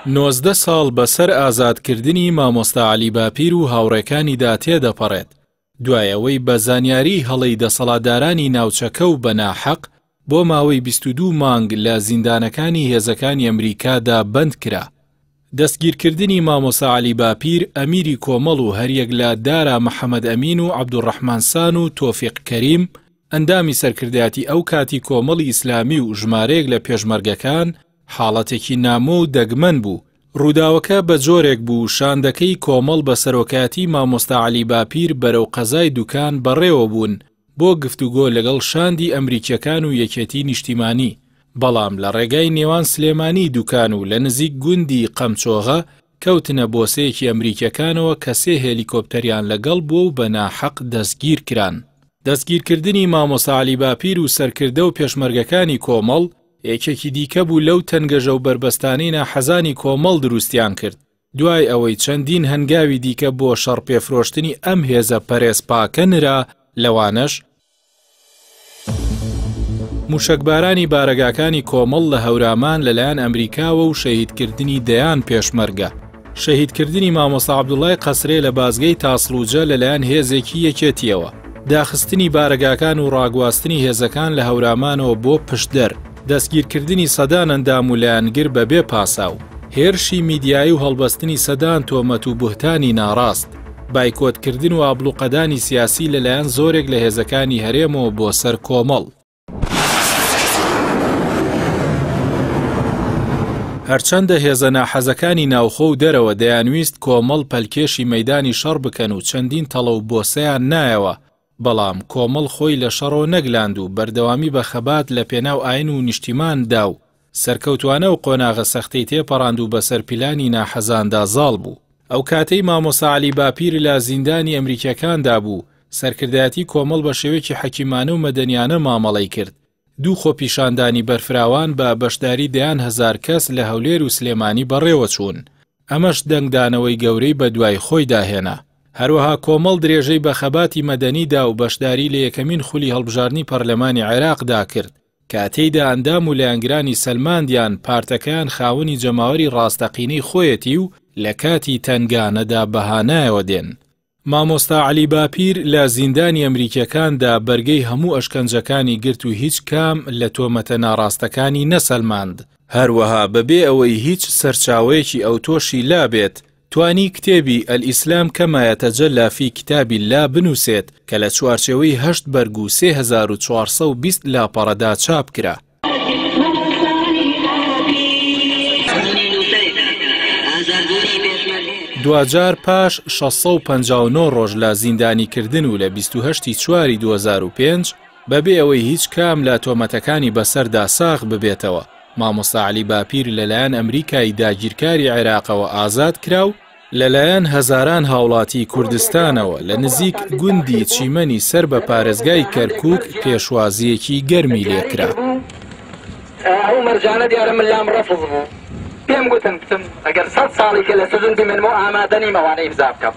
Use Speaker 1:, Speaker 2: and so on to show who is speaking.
Speaker 1: 19 ساڵ بەسەر ئازادکردنی مامۆستا عەلی باپیر و هاوڕێکانیدا تێدەپەڕێت دوایەوەی بە زانیاری هەڵەی دەسەڵاتدارانی ناوچەکە و بەناحەق بۆ ماوەی 22 مانگ لە زیندانەکانی هێزەکانی ئەمریکادا بەند کرا. دەستگیرکردنی مامۆستا عەلی باپیر، ئەمیری کۆمەڵ و هەریەک لە دارا محەممەد ئەمین و عەبدوڕەحمان سان و تۆفیق کەریم ئەندامی سەرکردایەتی ئەو کاتی کۆمەڵی ئیسلامی و ژمارەیەک لە پێشمەرگەکان حاڵەتێکی نامۆ و دەگمەن بوو. ڕووداوەکە بە جۆرێک بوو شاندەکەی کۆمەڵ بە سەرۆکاتی مامۆستا عەلی باپیر بەرەو قەزای دوکان بەڕێوە بوون بۆ گفتوگۆ لەگەڵ شاندی ئەمریکیەکان و یەکێتی نیشتیمانی. بەڵام لە ڕێگای نێوان سلێمانی دوکان و لە نزیک گوندی قەمچۆغە کەوتنە بۆسەیەکی ئەمریکیەکانەوە کە 3 هێلیکۆپتەریان لەگەڵ بوو و بەناحەق دەستگیر کران. دەستگیرکردنی مامۆستا عەلی باپیر و سەرکردە و پێشمەرگەکانی کۆمەڵ یەکێکی دیکە بوو لەو تەنگەژە و بربەستانەی ناحەزانی کۆمەڵ دروستیان کرد. دوای ئەوەی چەندین هەنگاوی دیکە بۆ شەڕ پێفرۆشتنی ئەم هێزە پەرێزپاکە نرا، لەوانەش موشکبارانی بارەگاکانی کۆمەڵ لە هەورامان لەلایەن ئەمریکاوە و شەهیدکردنی دەیان پێشمەرگە. شەهیدکردنی مامۆستا عەبدوڵای قەسرێ لە بازگەی تاسڵوجە لەلایەن هێزێکی یەکێتیەوە. داخستنی بارەگاکان و ڕاگواستنی هێزەکان لە هەورامانەوە بۆ پشتدەر، دەستگیرکردنی سەدان ئەندام و لایەنگر بەبێ پاساو، هێرشی میدیایی و هەڵبەستنی سەدان تۆمەت و بوهتانی ناڕاست، بایکۆتکردن و ئابڵوقەدانی سیاسی لەلایەن زۆرێک لە هێزەکانی هەرێمەوە بۆ سەر کۆمەڵ. هەرچەندە هێزە ناحەزەکانی ناوخۆ و دەرەوە دەیانویست کۆمەڵ پەلکێشی مەیدانی شەڕ بکەن و چەندین تەڵە و بۆسەیان نایەوە، بەڵام کۆمەڵ خۆی لە شەڕۆ نەگلاند و بەردەوامی بە خەبات لە پێناو ئاین و نیشتیماندا و سەرکەوتوانە و قۆناغە سەختەی تێپەڕاند و بەسەر پیلانی ناحەزاندا زاڵ بوو. ئەو کاتەی مامۆستا عەلی باپیر لە زیندانی ئەمریکیەکاندا بوو، سەرکردایەتی کۆمەڵ بە شێوەیەکی حەکیمانە و مەدەنیانە مامەڵەی کرد. 2 خۆپیشاندانی بەرفراوان بە بەشداری دەیان 1000 کەس لە هەولێر و سلێمانی بەڕێوە چوون. ئەمەش دەنگدانەوەی گەورەی بە دوای خۆی داهێنا. هەروەها کۆمەڵ درێژەی بە خەباتی مەدەنیدا و بەشداری لە یەکەمین خولی هەڵبژاردنی پەرلەمانی عێراقدا کرد. کاتەیدا ئەندام و لایەنگرانی سەلماندیان پارتەکەیان خاوەنی جەماوەری ڕاستەقینەی خۆیەتی و لە کاتی تەنگانەدا بەهانایەوە دێن. مامۆستا عەلی باپیر لە زیندانی ئەمریکیەکاندا بەرگەی هەموو ئەشکەنجەکانی گرت و هیچ کام لە تۆمەتە ناڕاستەکانی نەسەلماند. هەروەها بەبێ ئەوەی هیچ سەرچاوەیەکی ئەو تۆشی لابێت، توانی کتێبی ئەلئیسلام کەما یەتەجەلا فی کتابی لا بنووسێت کە لە چوارچێوەی 8 بەرگ و 3420 لاپەڕەدا چاپ کرا. دوجار پاش 659 ڕۆژ لە زیندانیکردن و لە 28 چواری 2005 بەبێ ئەوەی هیچ کام لە تۆمەتەکانی بەسەردا ساغ ببێتەوە، مامۆستا عەلی باپیر لەلایەن ئەمریکای داگیرکاری عێراقەوە ئازاد کرا و لەلایەن هەزاران هاوڵاتی کوردستانەوە لە نزیک گوندی چیمەنی سەر بە پارێزگای کەرکووک پێشوازیەکی گەرمی لێکرا.
Speaker 2: ئەو مەرجانە دیارە من لام ڕەفڵ بوو. پێم گوتن بچم ئەگەر 100 ساڵی کە لە سەجن بمێنمەوە ئامادە نیمەوانەی بزا بکەم.